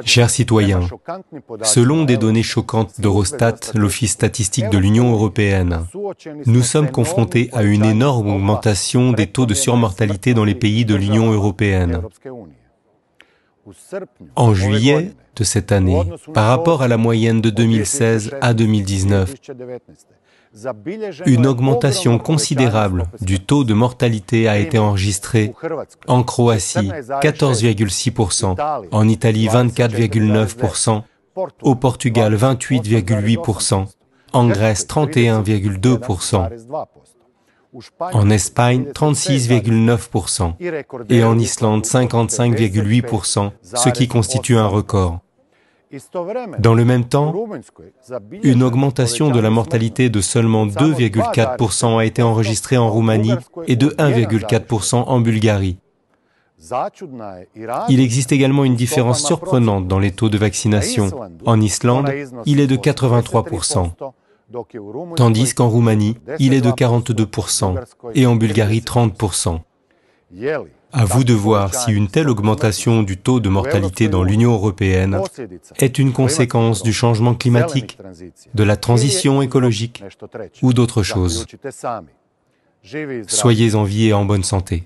Chers citoyens, selon des données choquantes d'Eurostat, l'Office statistique de l'Union européenne, nous sommes confrontés à une énorme augmentation des taux de surmortalité dans les pays de l'Union européenne. En juillet de cette année, par rapport à la moyenne de 2016 à 2019, une augmentation considérable du taux de mortalité a été enregistrée en Croatie, 14,6%, en Italie, 24,9%, au Portugal, 28,8%, en Grèce, 31,2%, en Espagne, 36,9% et en Islande, 55,8%, ce qui constitue un record. Dans le même temps, une augmentation de la mortalité de seulement 2,4% a été enregistrée en Roumanie et de 1,4% en Bulgarie. Il existe également une différence surprenante dans les taux de vaccination. En Islande, il est de 83%, tandis qu'en Roumanie, il est de 42% et en Bulgarie, 30%. À vous de voir si une telle augmentation du taux de mortalité dans l'Union européenne est une conséquence du changement climatique, de la transition écologique ou d'autre chose. Soyez en vie et en bonne santé.